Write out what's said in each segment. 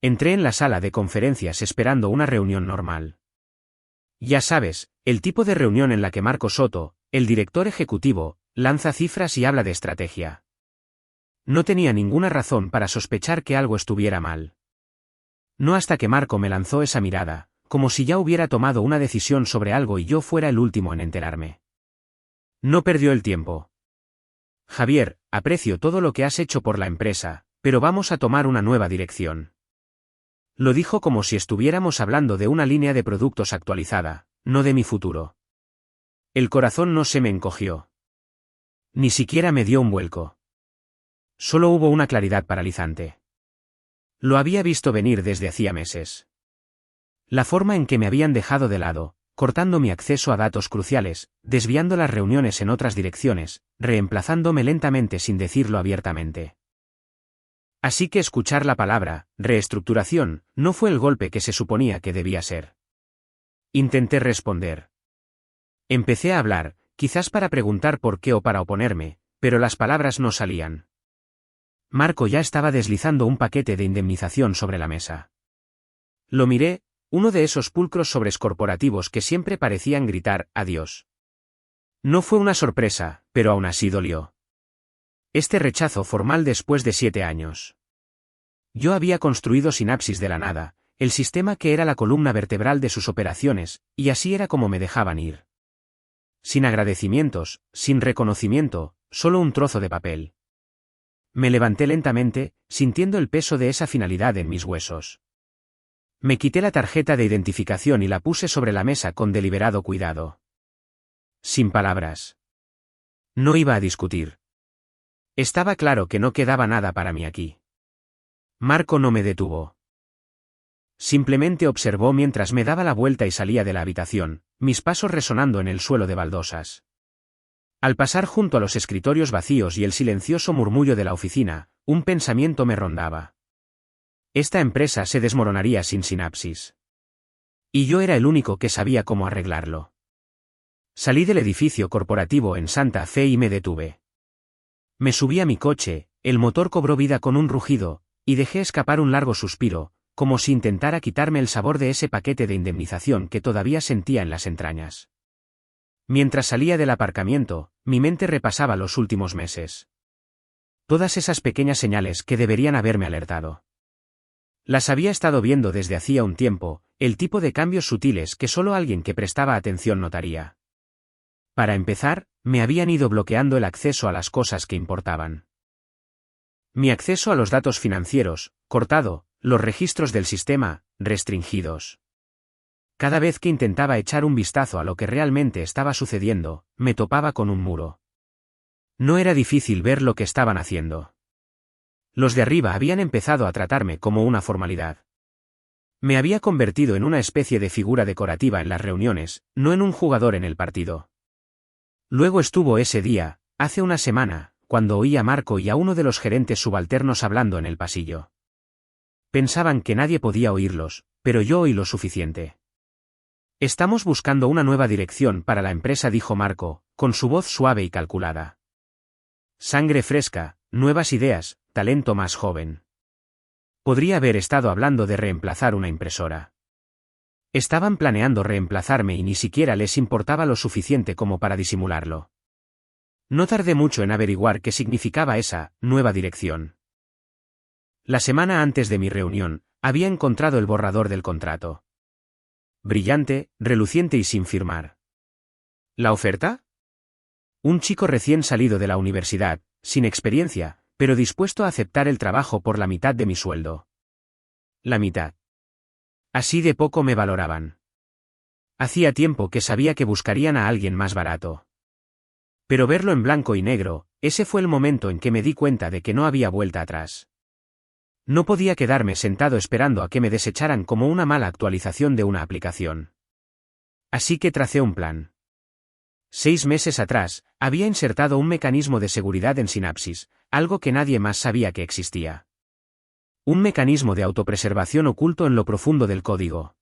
Entré en la sala de conferencias esperando una reunión normal. Ya sabes, el tipo de reunión en la que Marco Soto, el director ejecutivo, lanza cifras y habla de estrategia. No tenía ninguna razón para sospechar que algo estuviera mal. No hasta que Marco me lanzó esa mirada, como si ya hubiera tomado una decisión sobre algo y yo fuera el último en enterarme. No perdió el tiempo. Javier, aprecio todo lo que has hecho por la empresa, pero vamos a tomar una nueva dirección. Lo dijo como si estuviéramos hablando de una línea de productos actualizada, no de mi futuro. El corazón no se me encogió. Ni siquiera me dio un vuelco. Solo hubo una claridad paralizante. Lo había visto venir desde hacía meses. La forma en que me habían dejado de lado, cortando mi acceso a datos cruciales, desviando las reuniones en otras direcciones, reemplazándome lentamente sin decirlo abiertamente. Así que escuchar la palabra, reestructuración, no fue el golpe que se suponía que debía ser. Intenté responder. Empecé a hablar, quizás para preguntar por qué o para oponerme, pero las palabras no salían. Marco ya estaba deslizando un paquete de indemnización sobre la mesa. Lo miré, uno de esos pulcros sobres corporativos que siempre parecían gritar adiós. No fue una sorpresa, pero aún así dolió. Este rechazo formal después de 7 años. Yo había construido Synapsis de la nada, el sistema que era la columna vertebral de sus operaciones, y así era como me dejaban ir. Sin agradecimientos, sin reconocimiento, solo un trozo de papel. Me levanté lentamente, sintiendo el peso de esa finalidad en mis huesos. Me quité la tarjeta de identificación y la puse sobre la mesa con deliberado cuidado. Sin palabras. No iba a discutir. Estaba claro que no quedaba nada para mí aquí. Marco no me detuvo. Simplemente observó mientras me daba la vuelta y salía de la habitación, mis pasos resonando en el suelo de baldosas. Al pasar junto a los escritorios vacíos y el silencioso murmullo de la oficina, un pensamiento me rondaba. Esta empresa se desmoronaría sin Synapsis. Y yo era el único que sabía cómo arreglarlo. Salí del edificio corporativo en Santa Fe y me detuve. Me subí a mi coche, el motor cobró vida con un rugido, y dejé escapar un largo suspiro, como si intentara quitarme el sabor de ese paquete de indemnización que todavía sentía en las entrañas. Mientras salía del aparcamiento, mi mente repasaba los últimos meses. Todas esas pequeñas señales que deberían haberme alertado. Las había estado viendo desde hacía un tiempo, el tipo de cambios sutiles que solo alguien que prestaba atención notaría. Para empezar, me habían ido bloqueando el acceso a las cosas que importaban. Mi acceso a los datos financieros, cortado, los registros del sistema, restringidos. Cada vez que intentaba echar un vistazo a lo que realmente estaba sucediendo, me topaba con un muro. No era difícil ver lo que estaban haciendo. Los de arriba habían empezado a tratarme como una formalidad. Me había convertido en una especie de figura decorativa en las reuniones, no en un jugador en el partido. Luego estuvo ese día, hace una semana, cuando oí a Marco y a uno de los gerentes subalternos hablando en el pasillo. Pensaban que nadie podía oírlos, pero yo oí lo suficiente. Estamos buscando una nueva dirección para la empresa, dijo Marco, con su voz suave y calculada. Sangre fresca, nuevas ideas, talento más joven. Podría haber estado hablando de reemplazar una impresora. Estaban planeando reemplazarme y ni siquiera les importaba lo suficiente como para disimularlo. No tardé mucho en averiguar qué significaba esa nueva dirección. La semana antes de mi reunión, había encontrado el borrador del contrato. Brillante, reluciente y sin firmar. ¿La oferta? Un chico recién salido de la universidad, sin experiencia, pero dispuesto a aceptar el trabajo por la mitad de mi sueldo. La mitad. Así de poco me valoraban. Hacía tiempo que sabía que buscarían a alguien más barato. Pero verlo en blanco y negro, ese fue el momento en que me di cuenta de que no había vuelta atrás. No podía quedarme sentado esperando a que me desecharan como una mala actualización de una aplicación. Así que tracé un plan. 6 meses atrás, había insertado un mecanismo de seguridad en Synapsis, algo que nadie más sabía que existía. Un mecanismo de autopreservación oculto en lo profundo del código.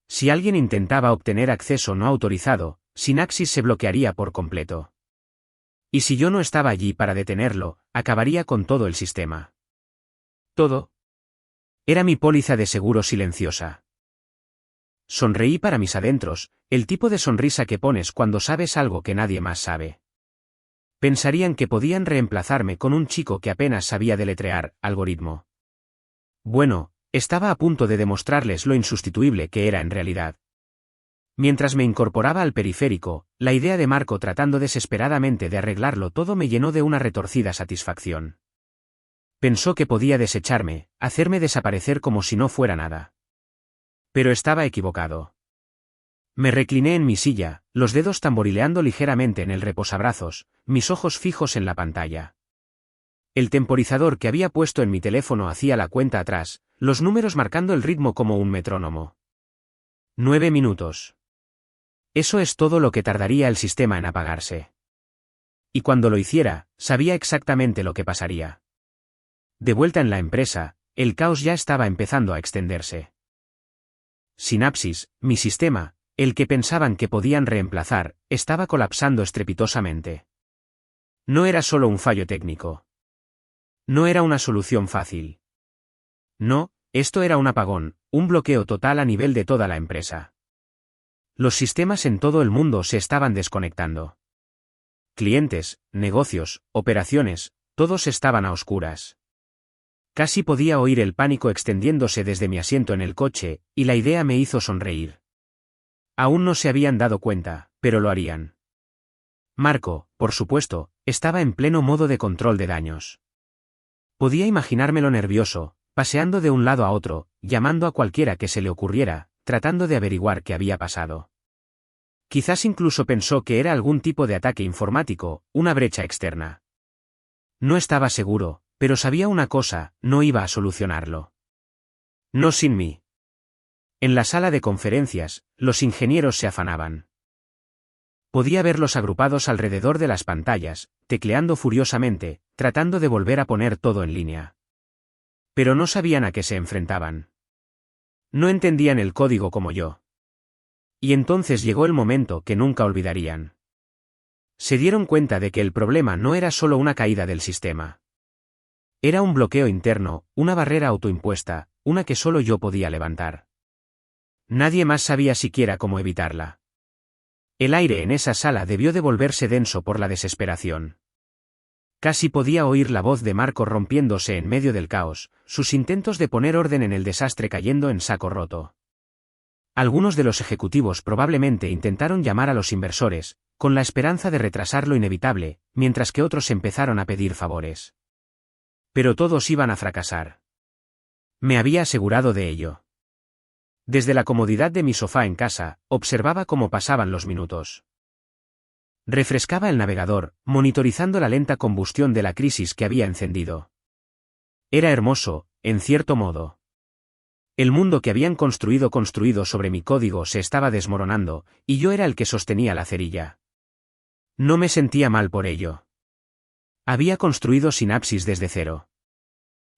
Si alguien intentaba obtener acceso no autorizado, Synapsis se bloquearía por completo. Y si yo no estaba allí para detenerlo, acabaría con todo el sistema. Todo. Era mi póliza de seguro silenciosa. Sonreí para mis adentros, el tipo de sonrisa que pones cuando sabes algo que nadie más sabe. Pensarían que podían reemplazarme con un chico que apenas sabía deletrear, algoritmo. Bueno, estaba a punto de demostrarles lo insustituible que era en realidad. Mientras me incorporaba al periférico, la idea de Marco tratando desesperadamente de arreglarlo todo me llenó de una retorcida satisfacción. Pensó que podía desecharme, hacerme desaparecer como si no fuera nada. Pero estaba equivocado. Me recliné en mi silla, los dedos tamborileando ligeramente en el reposabrazos, mis ojos fijos en la pantalla. El temporizador que había puesto en mi teléfono hacía la cuenta atrás, los números marcando el ritmo como un metrónomo. 9 minutos. Eso es todo lo que tardaría el sistema en apagarse. Y cuando lo hiciera, sabía exactamente lo que pasaría. De vuelta en la empresa, el caos ya estaba empezando a extenderse. Synapsis, mi sistema, el que pensaban que podían reemplazar, estaba colapsando estrepitosamente. No era solo un fallo técnico. No era una solución fácil. No, esto era un apagón, un bloqueo total a nivel de toda la empresa. Los sistemas en todo el mundo se estaban desconectando. Clientes, negocios, operaciones, todos estaban a oscuras. Casi podía oír el pánico extendiéndose desde mi asiento en el coche, y la idea me hizo sonreír. Aún no se habían dado cuenta, pero lo harían. Marco, por supuesto, estaba en pleno modo de control de daños. Podía imaginármelo nervioso, paseando de un lado a otro, llamando a cualquiera que se le ocurriera, tratando de averiguar qué había pasado. Quizás incluso pensó que era algún tipo de ataque informático, una brecha externa. No estaba seguro, pero sabía una cosa, no iba a solucionarlo. No sin mí. En la sala de conferencias, los ingenieros se afanaban. Podía verlos agrupados alrededor de las pantallas, tecleando furiosamente, tratando de volver a poner todo en línea. Pero no sabían a qué se enfrentaban. No entendían el código como yo. Y entonces llegó el momento que nunca olvidarían. Se dieron cuenta de que el problema no era solo una caída del sistema. Era un bloqueo interno, una barrera autoimpuesta, una que solo yo podía levantar. Nadie más sabía siquiera cómo evitarla. El aire en esa sala debió de volverse denso por la desesperación. Casi podía oír la voz de Marco rompiéndose en medio del caos, sus intentos de poner orden en el desastre cayendo en saco roto. Algunos de los ejecutivos probablemente intentaron llamar a los inversores, con la esperanza de retrasar lo inevitable, mientras que otros empezaron a pedir favores. Pero todos iban a fracasar. Me había asegurado de ello. Desde la comodidad de mi sofá en casa, observaba cómo pasaban los minutos. Refrescaba el navegador, monitorizando la lenta combustión de la crisis que había encendido. Era hermoso, en cierto modo. El mundo que habían construido sobre mi código se estaba desmoronando, y yo era el que sostenía la cerilla. No me sentía mal por ello. Había construido Synapsis desde cero.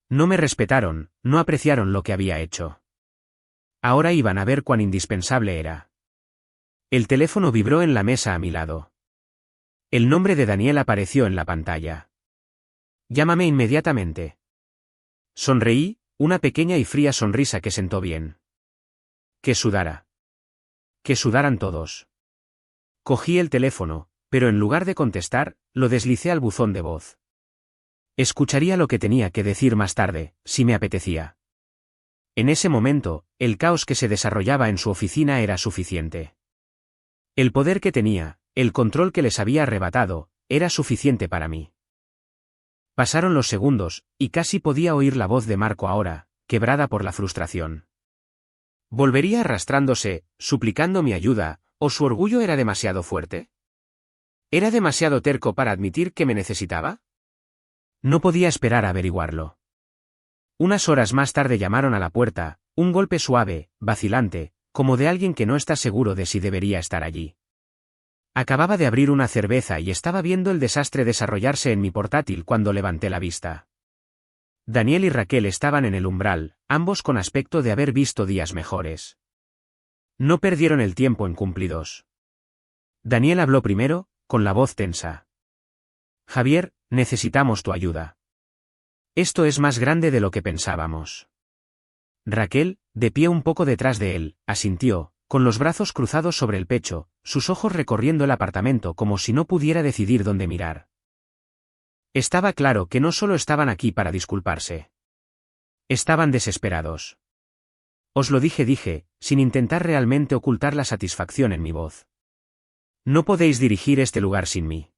No me respetaron, no apreciaron lo que había hecho. Ahora iban a ver cuán indispensable era. El teléfono vibró en la mesa a mi lado. El nombre de Daniel apareció en la pantalla. Llámame inmediatamente. Sonreí, una pequeña y fría sonrisa que sentó bien. Que sudara. Que sudaran todos. Cogí el teléfono, pero en lugar de contestar, lo deslicé al buzón de voz. Escucharía lo que tenía que decir más tarde, si me apetecía. En ese momento, el caos que se desarrollaba en su oficina era suficiente. El poder que tenía, el control que les había arrebatado, era suficiente para mí. Pasaron los segundos, y casi podía oír la voz de Marco ahora, quebrada por la frustración. ¿Volvería arrastrándose, suplicando mi ayuda, o su orgullo era demasiado fuerte? ¿Era demasiado terco para admitir que me necesitaba? No podía esperar a averiguarlo. Unas horas más tarde llamaron a la puerta, un golpe suave, vacilante, como de alguien que no está seguro de si debería estar allí. Acababa de abrir una cerveza y estaba viendo el desastre desarrollarse en mi portátil cuando levanté la vista. Daniel y Raquel estaban en el umbral, ambos con aspecto de haber visto días mejores. No perdieron el tiempo en cumplidos. Daniel habló primero, con la voz tensa. Javier, necesitamos tu ayuda. Esto es más grande de lo que pensábamos. Raquel, de pie un poco detrás de él, asintió, con los brazos cruzados sobre el pecho, sus ojos recorriendo el apartamento como si no pudiera decidir dónde mirar. Estaba claro que no solo estaban aquí para disculparse. Estaban desesperados. Os lo dije, sin intentar realmente ocultar la satisfacción en mi voz. No podéis dirigir este lugar sin mí.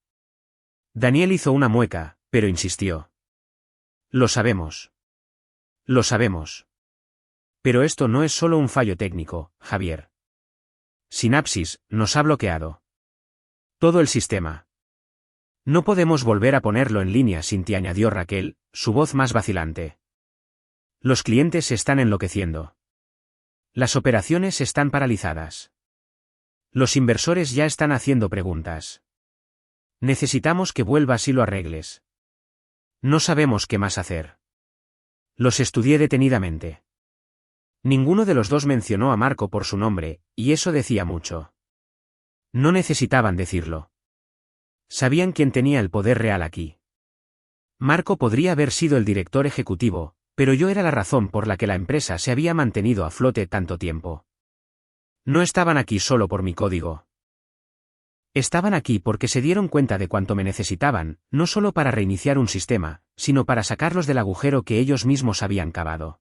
Daniel hizo una mueca, pero insistió. Lo sabemos. Lo sabemos. Pero esto no es solo un fallo técnico, Javier. Synapsis nos ha bloqueado. Todo el sistema. No podemos volver a ponerlo en línea sin ti, añadió Raquel, su voz más vacilante. Los clientes se están enloqueciendo. Las operaciones están paralizadas. Los inversores ya están haciendo preguntas. Necesitamos que vuelvas y lo arregles. No sabemos qué más hacer. Los estudié detenidamente. Ninguno de los dos mencionó a Marco por su nombre, y eso decía mucho. No necesitaban decirlo. Sabían quién tenía el poder real aquí. Marco podría haber sido el director ejecutivo, pero yo era la razón por la que la empresa se había mantenido a flote tanto tiempo. No estaban aquí solo por mi código. Estaban aquí porque se dieron cuenta de cuánto me necesitaban, no solo para reiniciar un sistema, sino para sacarlos del agujero que ellos mismos habían cavado.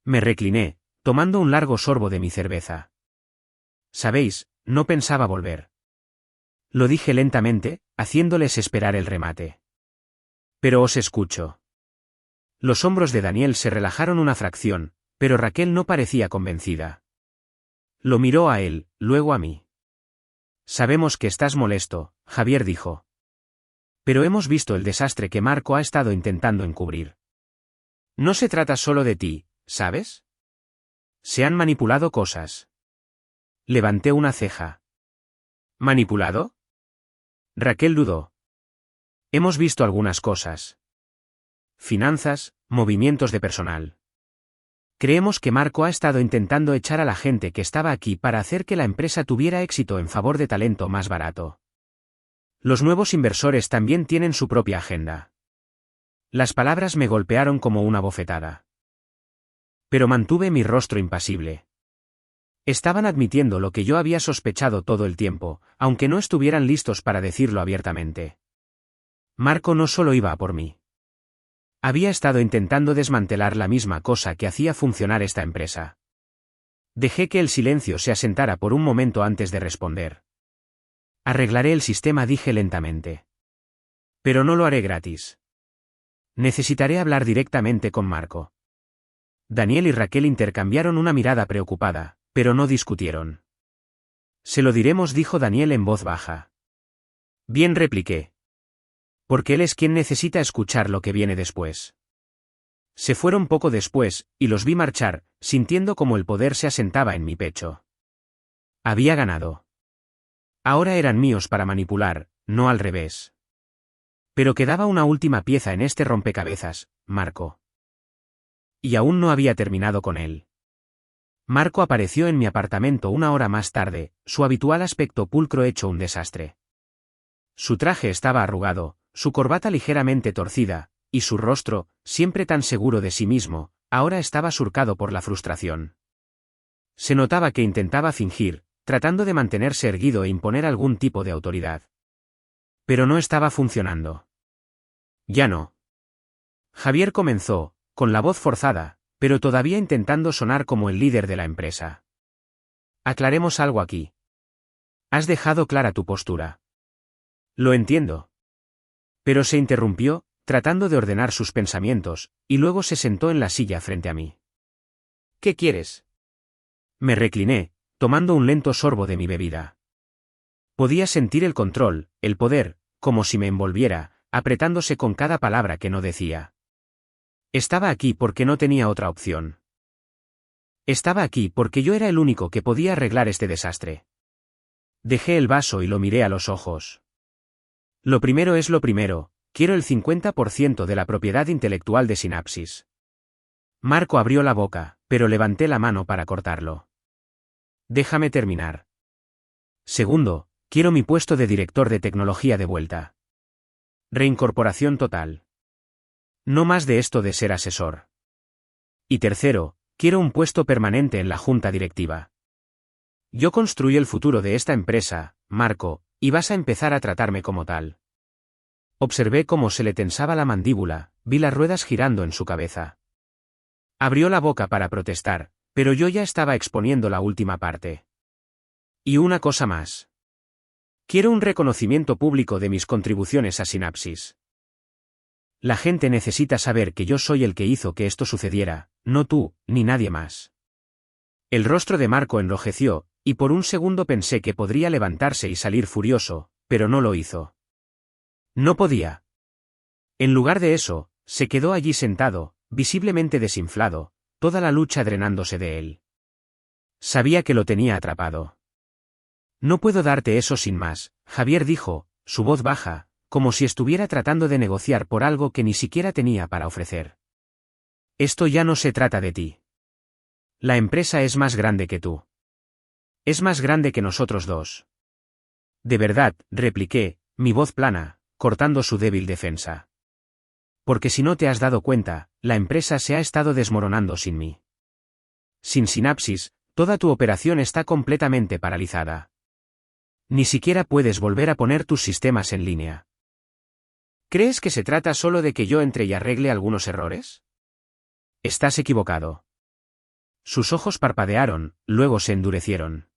Me recliné, tomando un largo sorbo de mi cerveza. Sabéis, no pensaba volver. Lo dije lentamente, haciéndoles esperar el remate. Pero os escucho. Los hombros de Daniel se relajaron una fracción, pero Raquel no parecía convencida. Lo miró a él, luego a mí. Sabemos que estás molesto, Javier dijo. Pero hemos visto el desastre que Marco ha estado intentando encubrir. No se trata solo de ti, ¿sabes? Se han manipulado cosas. Levanté una ceja. ¿Manipulado? Raquel dudó. Hemos visto algunas cosas. Finanzas, movimientos de personal. Creemos que Marco ha estado intentando echar a la gente que estaba aquí para hacer que la empresa tuviera éxito en favor de talento más barato. Los nuevos inversores también tienen su propia agenda. Las palabras me golpearon como una bofetada. Pero mantuve mi rostro impasible. Estaban admitiendo lo que yo había sospechado todo el tiempo, aunque no estuvieran listos para decirlo abiertamente. Marco no solo iba a por mí. Había estado intentando desmantelar la misma cosa que hacía funcionar esta empresa. Dejé que el silencio se asentara por un momento antes de responder. Arreglaré el sistema, dije lentamente. Pero no lo haré gratis. Necesitaré hablar directamente con Marco. Daniel y Raquel intercambiaron una mirada preocupada, pero no discutieron. Se lo diremos, dijo Daniel en voz baja. Bien, repliqué. Porque él es quien necesita escuchar lo que viene después. Se fueron poco después, y los vi marchar, sintiendo como el poder se asentaba en mi pecho. Había ganado. Ahora eran míos para manipular, no al revés. Pero quedaba una última pieza en este rompecabezas, Marco. Y aún no había terminado con él. Marco apareció en mi apartamento una hora más tarde, su habitual aspecto pulcro hecho un desastre. Su traje estaba arrugado, su corbata ligeramente torcida, y su rostro, siempre tan seguro de sí mismo, ahora estaba surcado por la frustración. Se notaba que intentaba fingir, tratando de mantenerse erguido e imponer algún tipo de autoridad. Pero no estaba funcionando. Ya no. Javier comenzó, con la voz forzada, pero todavía intentando sonar como el líder de la empresa. Aclaremos algo aquí. Has dejado clara tu postura. Lo entiendo. Pero se interrumpió, tratando de ordenar sus pensamientos, y luego se sentó en la silla frente a mí. ¿Qué quieres? Me recliné, tomando un lento sorbo de mi bebida. Podía sentir el control, el poder, como si me envolviera, apretándose con cada palabra que no decía. Estaba aquí porque no tenía otra opción. Estaba aquí porque yo era el único que podía arreglar este desastre. Dejé el vaso y lo miré a los ojos. Lo primero es lo primero, quiero el 50% de la propiedad intelectual de Synapsis. Marco abrió la boca, pero levanté la mano para cortarlo. Déjame terminar. Segundo, quiero mi puesto de director de tecnología de vuelta. Reincorporación total. No más de esto de ser asesor. Y tercero, Quiero un puesto permanente en la junta directiva. Yo construí el futuro de esta empresa, Marco, y vas a empezar a tratarme como tal. Observé cómo se le tensaba la mandíbula, vi las ruedas girando en su cabeza. Abrió la boca para protestar, pero yo ya estaba exponiendo la última parte. Y una cosa más. Quiero un reconocimiento público de mis contribuciones a Synapsis. La gente necesita saber que yo soy el que hizo que esto sucediera, no tú, ni nadie más. El rostro de Marco enrojeció, y por un segundo pensé que podría levantarse y salir furioso, pero no lo hizo. No podía. En lugar de eso, se quedó allí sentado, visiblemente desinflado, toda la lucha drenándose de él. Sabía que lo tenía atrapado. No puedo darte eso sin más, Javier dijo, su voz baja, como si estuviera tratando de negociar por algo que ni siquiera tenía para ofrecer. Esto ya no se trata de ti. La empresa es más grande que tú. Es más grande que nosotros dos. De verdad, repliqué, mi voz plana, cortando su débil defensa. Porque si no te has dado cuenta, la empresa se ha estado desmoronando sin mí. Sin Synapsis, toda tu operación está completamente paralizada. Ni siquiera puedes volver a poner tus sistemas en línea. ¿Crees que se trata solo de que yo entre y arregle algunos errores? Estás equivocado. Sus ojos parpadearon, luego se endurecieron.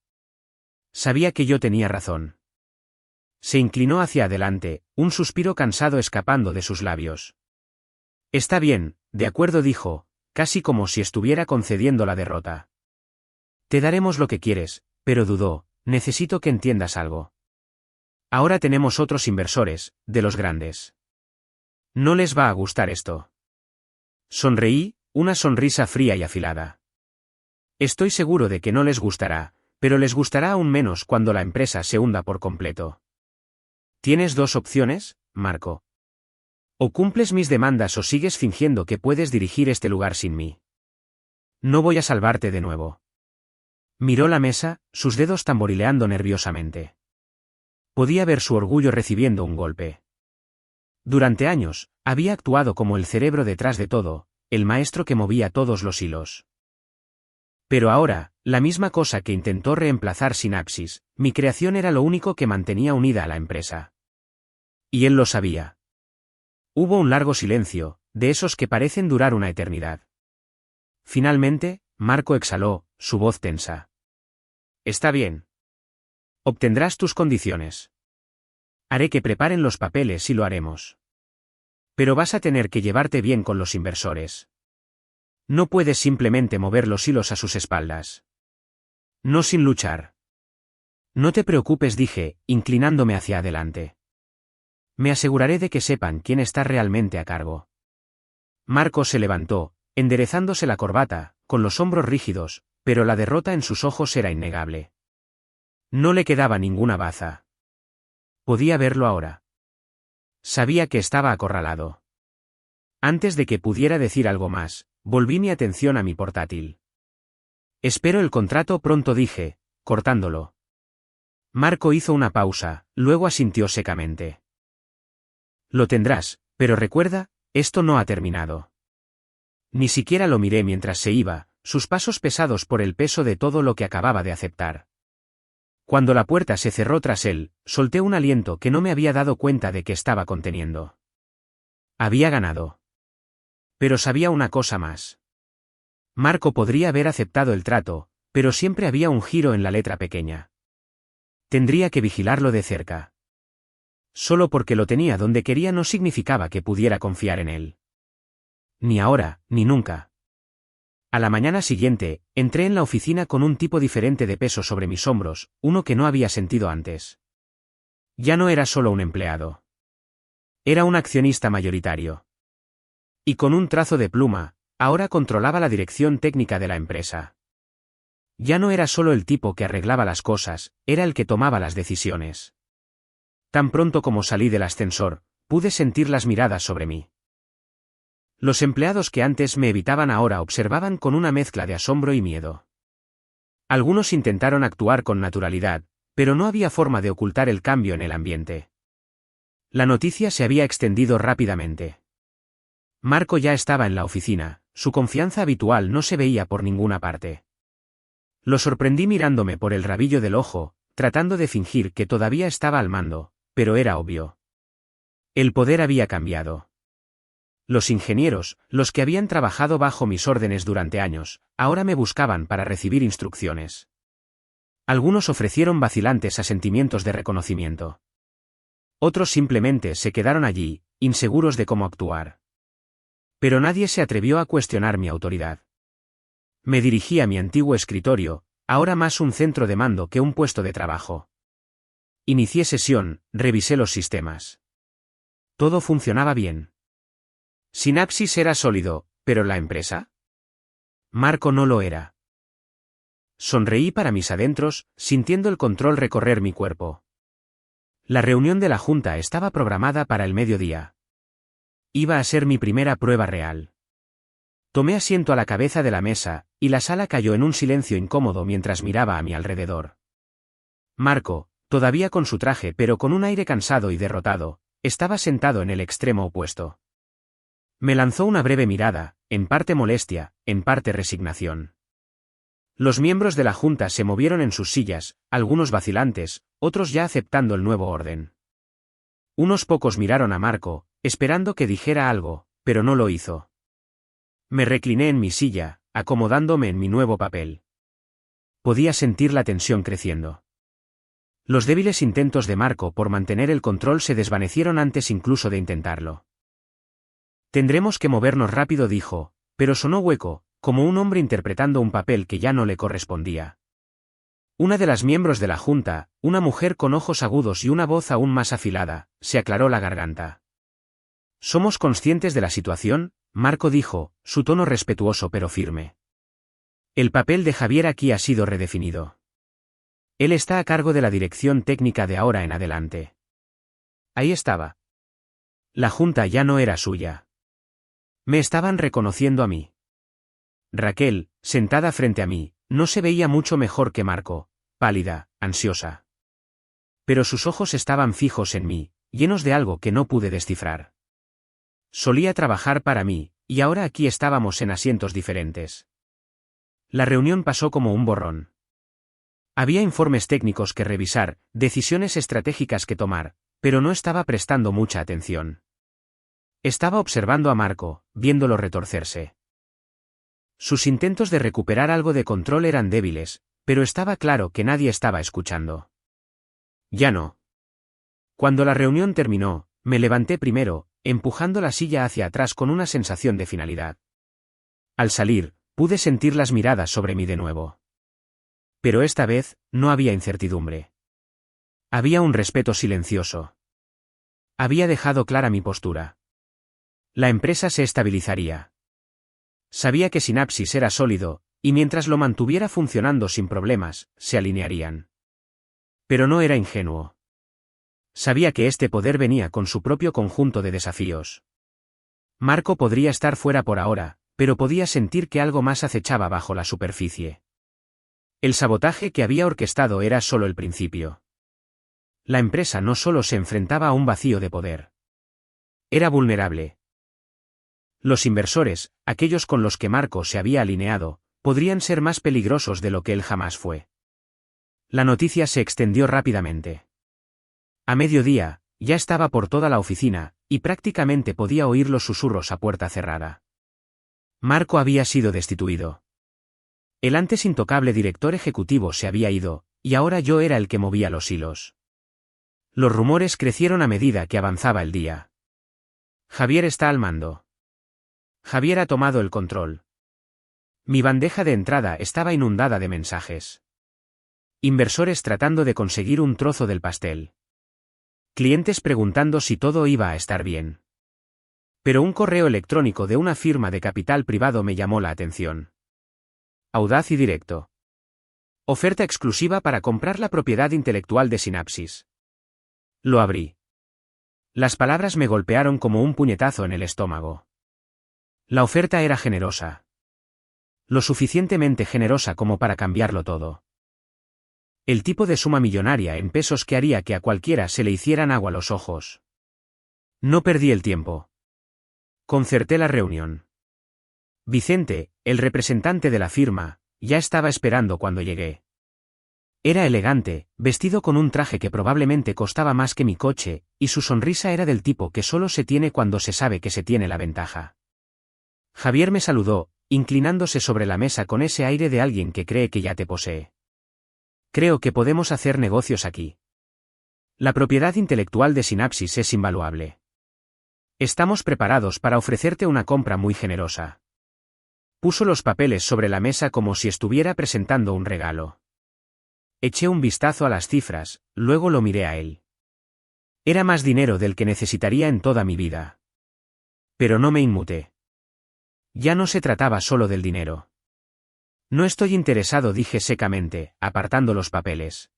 Sabía que yo tenía razón. Se inclinó hacia adelante, un suspiro cansado escapando de sus labios. Está bien, de acuerdo dijo, casi como si estuviera concediendo la derrota. Te daremos lo que quieres, pero dudó, necesito que entiendas algo. Ahora tenemos otros inversores, de los grandes. No les va a gustar esto. Sonreí, una sonrisa fría y afilada. Estoy seguro de que no les gustará, pero les gustará aún menos cuando la empresa se hunda por completo. ¿Tienes dos opciones, Marco? O cumples mis demandas o sigues fingiendo que puedes dirigir este lugar sin mí. No voy a salvarte de nuevo. Miró la mesa, sus dedos tamborileando nerviosamente. Podía ver su orgullo recibiendo un golpe. Durante años, había actuado como el cerebro detrás de todo, el maestro que movía todos los hilos. Pero ahora, la misma cosa que intentó reemplazar Synapsis, mi creación era lo único que mantenía unida a la empresa. Y él lo sabía. Hubo un largo silencio, de esos que parecen durar una eternidad. Finalmente, Marco exhaló, su voz tensa. Está bien. Obtendrás tus condiciones. Haré que preparen los papeles y lo haremos. Pero vas a tener que llevarte bien con los inversores. No puedes simplemente mover los hilos a sus espaldas. No sin luchar. No te preocupes, dije, inclinándome hacia adelante. Me aseguraré de que sepan quién está realmente a cargo. Marco se levantó, enderezándose la corbata, con los hombros rígidos, pero la derrota en sus ojos era innegable. No le quedaba ninguna baza. Podía verlo ahora. Sabía que estaba acorralado. Antes de que pudiera decir algo más, volví mi atención a mi portátil. Espero el contrato pronto, dije, cortándolo. Marco hizo una pausa, luego asintió secamente. Lo tendrás, pero recuerda, esto no ha terminado. Ni siquiera lo miré mientras se iba, sus pasos pesados por el peso de todo lo que acababa de aceptar. Cuando la puerta se cerró tras él, solté un aliento que no me había dado cuenta de que estaba conteniendo. Había ganado. Pero sabía una cosa más. Marco podría haber aceptado el trato, pero siempre había un giro en la letra pequeña. Tendría que vigilarlo de cerca. Solo porque lo tenía donde quería no significaba que pudiera confiar en él. Ni ahora, ni nunca. A la mañana siguiente, entré en la oficina con un tipo diferente de peso sobre mis hombros, uno que no había sentido antes. Ya no era solo un empleado. Era un accionista mayoritario. Y con un trazo de pluma, ahora controlaba la dirección técnica de la empresa. Ya no era solo el tipo que arreglaba las cosas, era el que tomaba las decisiones. Tan pronto como salí del ascensor, pude sentir las miradas sobre mí. Los empleados que antes me evitaban ahora observaban con una mezcla de asombro y miedo. Algunos intentaron actuar con naturalidad, pero no había forma de ocultar el cambio en el ambiente. La noticia se había extendido rápidamente. Marco ya estaba en la oficina, su confianza habitual no se veía por ninguna parte. Lo sorprendí mirándome por el rabillo del ojo, tratando de fingir que todavía estaba al mando, pero era obvio. El poder había cambiado. Los ingenieros, los que habían trabajado bajo mis órdenes durante años, ahora me buscaban para recibir instrucciones. Algunos ofrecieron vacilantes asentimientos de reconocimiento. Otros simplemente se quedaron allí, inseguros de cómo actuar. Pero nadie se atrevió a cuestionar mi autoridad. Me dirigí a mi antiguo escritorio, ahora más un centro de mando que un puesto de trabajo. Inicié sesión, revisé los sistemas. Todo funcionaba bien. Synapsis era sólido, pero la empresa. Marco no lo era. Sonreí para mis adentros, sintiendo el control recorrer mi cuerpo. La reunión de la junta estaba programada para el mediodía. Iba a ser mi primera prueba real. Tomé asiento a la cabeza de la mesa, y la sala cayó en un silencio incómodo mientras miraba a mi alrededor. Marco, todavía con su traje pero con un aire cansado y derrotado, estaba sentado en el extremo opuesto. Me lanzó una breve mirada, en parte molestia, en parte resignación. Los miembros de la junta se movieron en sus sillas, algunos vacilantes, otros ya aceptando el nuevo orden. Unos pocos miraron a Marco, esperando que dijera algo, pero no lo hizo. Me recliné en mi silla, acomodándome en mi nuevo papel. Podía sentir la tensión creciendo. Los débiles intentos de Marco por mantener el control se desvanecieron antes incluso de intentarlo. Tendremos que movernos rápido, dijo, pero sonó hueco, como un hombre interpretando un papel que ya no le correspondía. Una de las miembros de la junta, una mujer con ojos agudos y una voz aún más afilada, se aclaró la garganta. ¿Somos conscientes de la situación?, Marco dijo, su tono respetuoso pero firme. El papel de Javier aquí ha sido redefinido. Él está a cargo de la dirección técnica de ahora en adelante. Ahí estaba. La junta ya no era suya. Me estaban reconociendo a mí. Raquel, sentada frente a mí, no se veía mucho mejor que Marco, pálida, ansiosa. Pero sus ojos estaban fijos en mí, llenos de algo que no pude descifrar. Solía trabajar para mí, y ahora aquí estábamos en asientos diferentes. La reunión pasó como un borrón. Había informes técnicos que revisar, decisiones estratégicas que tomar, pero no estaba prestando mucha atención. Estaba observando a Marco, viéndolo retorcerse. Sus intentos de recuperar algo de control eran débiles, pero estaba claro que nadie estaba escuchando. Ya no. Cuando la reunión terminó, me levanté primero, empujando la silla hacia atrás con una sensación de finalidad. Al salir, pude sentir las miradas sobre mí de nuevo. Pero esta vez, no había incertidumbre. Había un respeto silencioso. Había dejado clara mi postura. La empresa se estabilizaría. Sabía que Synapsis era sólido, y mientras lo mantuviera funcionando sin problemas, se alinearían. Pero no era ingenuo. Sabía que este poder venía con su propio conjunto de desafíos. Marco podría estar fuera por ahora, pero podía sentir que algo más acechaba bajo la superficie. El sabotaje que había orquestado era solo el principio. La empresa no solo se enfrentaba a un vacío de poder. Era vulnerable. Los inversores, aquellos con los que Marco se había alineado, podrían ser más peligrosos de lo que él jamás fue. La noticia se extendió rápidamente. A mediodía, ya estaba por toda la oficina, y prácticamente podía oír los susurros a puerta cerrada. Marco había sido destituido. El antes intocable director ejecutivo se había ido, y ahora yo era el que movía los hilos. Los rumores crecieron a medida que avanzaba el día. Javier está al mando. Javier ha tomado el control. Mi bandeja de entrada estaba inundada de mensajes. Inversores tratando de conseguir un trozo del pastel. Clientes preguntando si todo iba a estar bien. Pero un correo electrónico de una firma de capital privado me llamó la atención. Audaz y directo. Oferta exclusiva para comprar la propiedad intelectual de Synapsis. Lo abrí. Las palabras me golpearon como un puñetazo en el estómago. La oferta era generosa. Lo suficientemente generosa como para cambiarlo todo. El tipo de suma millonaria en pesos que haría que a cualquiera se le hicieran agua los ojos. No perdí el tiempo. Concerté la reunión. Vicente, el representante de la firma, ya estaba esperando cuando llegué. Era elegante, vestido con un traje que probablemente costaba más que mi coche, y su sonrisa era del tipo que solo se tiene cuando se sabe que se tiene la ventaja. Javier me saludó, inclinándose sobre la mesa con ese aire de alguien que cree que ya te posee. Creo que podemos hacer negocios aquí. La propiedad intelectual de Synapsis es invaluable. Estamos preparados para ofrecerte una compra muy generosa. Puso los papeles sobre la mesa como si estuviera presentando un regalo. Eché un vistazo a las cifras, luego lo miré a él. Era más dinero del que necesitaría en toda mi vida. Pero no me inmuté. Ya no se trataba solo del dinero. No estoy interesado, dije secamente, apartando los papeles.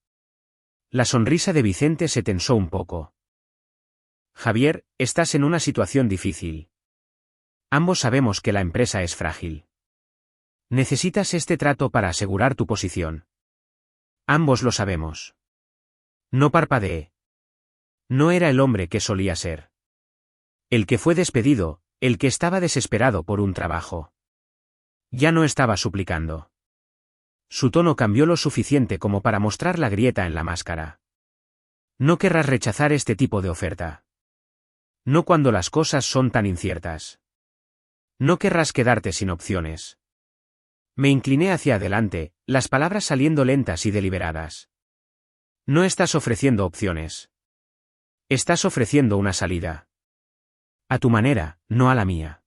La sonrisa de Vicente se tensó un poco. Javier, estás en una situación difícil. Ambos sabemos que la empresa es frágil. Necesitas este trato para asegurar tu posición. Ambos lo sabemos. No parpadeé. No era el hombre que solía ser. El que fue despedido, el que estaba desesperado por un trabajo. Ya no estaba suplicando. Su tono cambió lo suficiente como para mostrar la grieta en la máscara. No querrás rechazar este tipo de oferta. No cuando las cosas son tan inciertas. No querrás quedarte sin opciones. Me incliné hacia adelante, las palabras saliendo lentas y deliberadas. No estás ofreciendo opciones. Estás ofreciendo una salida. A tu manera, no a la mía.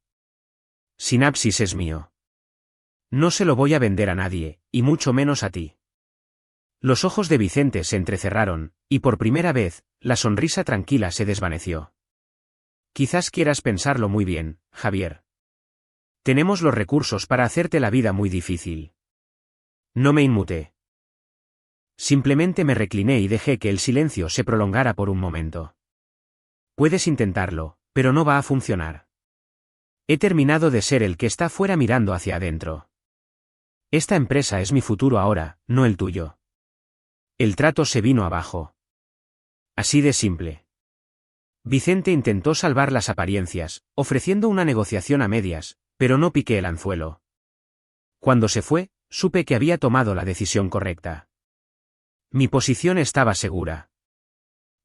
Synapsis es mío. No se lo voy a vender a nadie, y mucho menos a ti. Los ojos de Vicente se entrecerraron, y por primera vez, la sonrisa tranquila se desvaneció. Quizás quieras pensarlo muy bien, Javier. Tenemos los recursos para hacerte la vida muy difícil. No me inmuté. Simplemente me recliné y dejé que el silencio se prolongara por un momento. Puedes intentarlo, pero no va a funcionar. He terminado de ser el que está fuera mirando hacia adentro. Esta empresa es mi futuro ahora, no el tuyo. El trato se vino abajo. Así de simple. Vicente intentó salvar las apariencias, ofreciendo una negociación a medias, pero no piqué el anzuelo. Cuando se fue, supe que había tomado la decisión correcta. Mi posición estaba segura.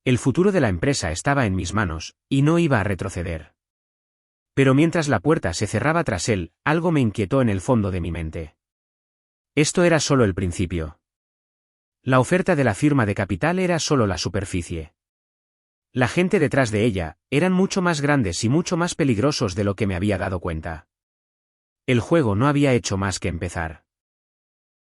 El futuro de la empresa estaba en mis manos, y no iba a retroceder. Pero mientras la puerta se cerraba tras él, algo me inquietó en el fondo de mi mente. Esto era solo el principio. La oferta de la firma de capital era solo la superficie. La gente detrás de ella, eran mucho más grandes y mucho más peligrosos de lo que me había dado cuenta. El juego no había hecho más que empezar.